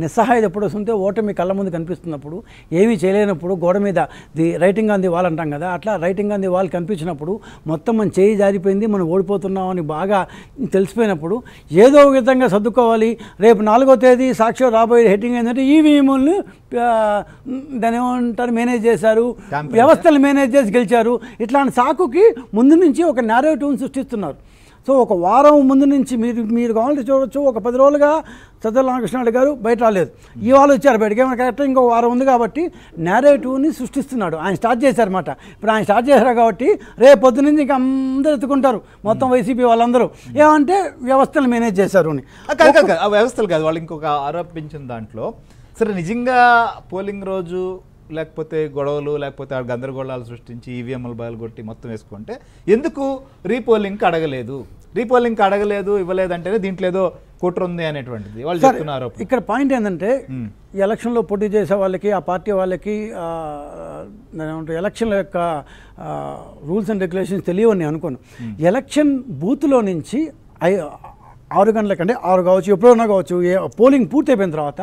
నిస్సహాయత ఎప్పుడు వస్తుంటే ఓటమి కళ్ళ ముందు కనిపిస్తున్నప్పుడు, ఏమీ చేయలేనప్పుడు, గోడ మీద the writing on the wall అంటాం కదా, అట్లా రైటింగ్ ఆన్ ది వాల్ కనిపించినప్పుడు, మొత్తం మన చేయి జారిపోయింది, మనం ఓడిపోతున్నామని బాగా తెలిసిపోయినప్పుడు ఏదో ఒక విధంగా సర్దుకోవాలి. రేపు 4వ తేదీ సాక్షి రాబోయే హెడ్డింగ్ ఏంటంటే ఈవీఎంలను దాని ఏమంటారు మేనేజ్ చేశారు, వ్యవస్థలు మేనేజ్ చేసి గెలిచారు. ఇట్లాంటి సాకుకి ముందు నుంచి ఒక నేరేటివ్ని సృష్టిస్తున్నారు. సో ఒక వారం ముందు నుంచి మీరు కావాలంటే చూడవచ్చు, ఒక 10 రోజులుగా సజ్జల రామకృష్ణారెడ్డి గారు బయట రాలేదు, ఇవాళ వచ్చారు బయటకి. ఏమైనా కరెక్ట్గా ఇంకో వారం ఉంది కాబట్టి నేరేటివ్ని సృష్టిస్తున్నాడు. ఆయన స్టార్ట్ చేశారన్నమాట. ఇప్పుడు ఆయన స్టార్ట్ చేశారు కాబట్టి రేపు పొద్దు నుంచి ఇంకా అందరూ ఎత్తుకుంటారు, మొత్తం వైసీపీ వాళ్ళందరూ ఏమంటే వ్యవస్థలు మేనేజ్ చేశారు అని. ఆ వ్యవస్థలు కాదు, వాళ్ళు ఇంకొక ఆరోపించిన దాంట్లో సరే నిజంగా పోలింగ్ రోజు లేకపోతే గొడవలు లేకపోతే గందరగోళాలు సృష్టించి ఈవీఎంలు బయలుగొట్టి మొత్తం వేసుకుంటే ఎందుకు రీపోలింగ్కి అడగలేదు, ఇవ్వలేదంటేనే దీంట్లో ఏదో కుట్ర ఉంది అనేటువంటిది వాళ్ళు చెప్తున్నారు. ఇక్కడ పాయింట్ ఏంటంటే ఎలక్షన్లో పోటీ చేసే వాళ్ళకి, ఆ పార్టీ వాళ్ళకి ఎలక్షన్ల యొక్క రూల్స్ అండ్ రెగ్యులేషన్స్ తెలియవని అనుకోను. ఎలక్షన్ బూత్లో నుంచి 6 గంటల కంటే 6 కావచ్చు, ఎప్పుడైనా కావచ్చు, పోలింగ్ పూర్తయిపోయిన తర్వాత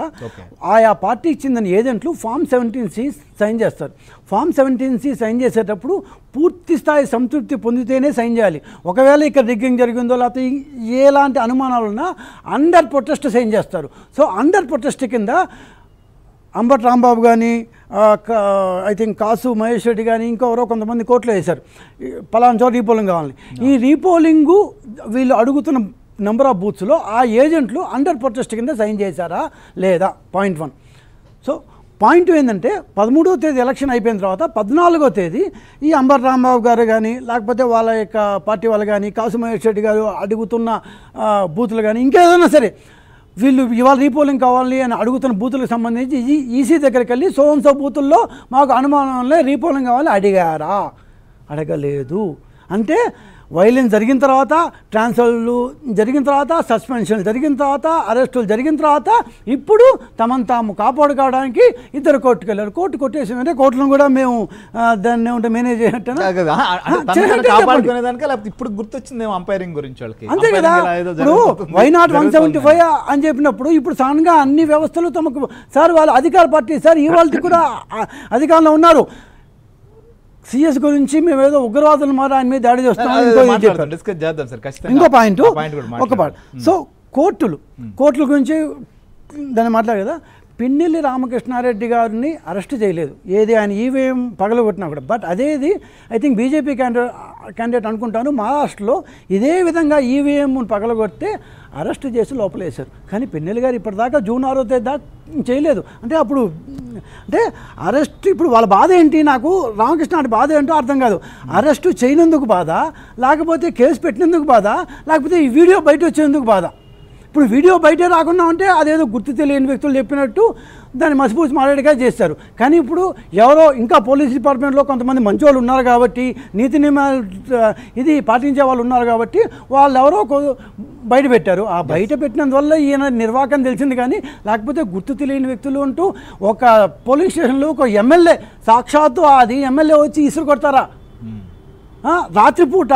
ఆయా పార్టీ ఇచ్చిందని ఏజెంట్లు ఫామ్ 17C సైన్ చేస్తారు. ఫామ్ 17C సైన్ చేసేటప్పుడు పూర్తి స్థాయి సంతృప్తి పొందితేనే సైన్ చేయాలి. ఒకవేళ ఇక్కడ రిగ్గింగ్ జరిగిందో లేకపోతే ఎలాంటి అనుమానాలున్నా అండర్ ప్రొటెస్ట్ సైన్ చేస్తారు. సో అండర్ ప్రొటెస్ట్ కింద అంబటి రాంబాబు కానీ, ఐ థింక్ కాసు మహేష్ రెడ్డి కానీ, ఇంకెవరో కొంతమంది కోర్టులో వేశారు పలానా చోట రీపోలింగ్ కావాలని. ఈ రీపోలింగు వీళ్ళు అడుగుతున్న నెంబర్ ఆఫ్ బూత్స్లో ఆ ఏజెంట్లు అండర్ ప్రొటెస్ట్ కింద సైన్ చేశారా లేదా, పాయింట్ 1. సో పాయింట్ ఏంటంటే 13వ తేదీ ఎలక్షన్ అయిపోయిన తర్వాత 14వ తేదీ ఈ అంబటి రాంబాబు గారు కానీ, లేకపోతే వాళ్ళ యొక్క పార్టీ వాళ్ళు కానీ, కాసు మహేష్ రెడ్డి గారు అడుగుతున్న బూతులు కానీ, ఇంకేదైనా సరే వీళ్ళు ఇవాళ రీపోలింగ్ కావాలి అని అడుగుతున్న బూతులకు సంబంధించి ఈసీ దగ్గరికి వెళ్ళి సోన్సో బూతుల్లో మాకు అనుమానంలో రీపోలింగ్ కావాలి అడిగారా, అడగలేదు. అంటే వైలెన్స్ జరిగిన తర్వాత, ట్రాన్స్ఫర్లు జరిగిన తర్వాత, సస్పెన్షన్లు జరిగిన తర్వాత, అరెస్టులు జరిగిన తర్వాత ఇప్పుడు తమను తాము కాపాడుకోవడానికి ఇద్దరు కోర్టుకు వెళ్ళారు. కోర్టు కొట్టేసిందంటే కోర్టులను కూడా మేము దాన్ని ఏమంటే మేనేజ్ ఇప్పుడు గుర్తొచ్చిందేమో అంపైరింగ్ గురించి వాళ్ళకి. అంతే కదా. ఇప్పుడు వై నాట్ 175 అని చెప్పినప్పుడు ఇప్పుడు సడన్గా అన్ని వ్యవస్థలు తమకు సార్ వాళ్ళు అధికార పార్టీ సార్ ఇవాళ కూడా అధికారంలో ఉన్నారు. సిఎస్ గురించి మేము ఏదో ఉగ్రవాదులు మాట ఆయన మీద దాడి చేస్తున్నాం. ఇంకో పాయింట్ ఒక పాయింట్. సో కోర్టుల గురించి దాన్ని మాట్లాడారు కదా. పిన్నెల్లి రామకృష్ణారెడ్డి గారిని అరెస్ట్ చేయలేదు, ఏది ఆయన ఈవీఎం పగలగొట్టినా కూడా. బట్ అదేది ఐ థింక్ బీజేపీ క్యాండిడేట్ అనుకుంటాను, మహారాష్ట్రలో ఇదే విధంగా ఈవీఎం పగలగొడితే అరెస్ట్ చేసి లోపలేశారు. కానీ పిన్నెల్లి గారు ఇప్పటిదాకా జూన్ 6వ తేదీ దాకా చేయలేదు. అంటే అప్పుడు అంటే అరెస్ట్ ఇప్పుడు వాళ్ళ బాధ ఏంటి, నాకు రామకృష్ణారెడ్డి బాధ ఏంటో అర్థం కాదు. అరెస్టు చేయనందుకు బాధ, లేకపోతే కేసు పెట్టినందుకు బాధ, లేకపోతే ఈ వీడియో బయట వచ్చేందుకు బాధ. ఇప్పుడు వీడియో బయటే రాకుండా ఉంటే అదేదో గుర్తు తెలియని వ్యక్తులు చెప్పినట్టు దాన్ని మసిపూసి మారేడుగా చేస్తారు. కానీ ఇప్పుడు ఎవరో ఇంకా పోలీస్ డిపార్ట్మెంట్లో కొంతమంది మంచి వాళ్ళు ఉన్నారు కాబట్టి, నీతి నియమాలు ఇది పాటించే వాళ్ళు ఉన్నారు కాబట్టి వాళ్ళు ఎవరో బయట పెట్టారు. ఆ బయట పెట్టినందువల్ల ఈయన నిర్వాకం తెలిసింది. కానీ లేకపోతే గుర్తు తెలియని వ్యక్తులు అంటూ ఒక పోలీస్ స్టేషన్లో ఒక ఎమ్మెల్యే సాక్షాత్తు అది ఎమ్మెల్యే వచ్చి ఇసురు కొడతారా? రాత్రిపూట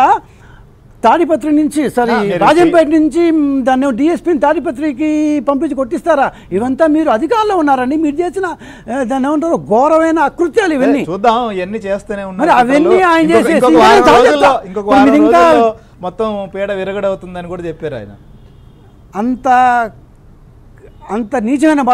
తాడిపత్రి నుంచి రాజంపేట నుంచి దాన్ని డిఎస్పీని తాడిపత్రికి పంపించి కొట్టిస్తారా? ఇవంతా మీరు అధికారంలో ఉన్నారండి, మీరు చేసిన దాన్ని ఏమంటారు ఘోరమైన అకృత్యాలు ఇవన్నీ. చూద్దాం ఎన్ని చేస్తూనే ఉన్నారు అవన్నీ ఆయన చేసేసి మొత్తం పీడ విరగడవుతుందని కూడా చెప్పారు ఆయన. అంత నీచమైన భాష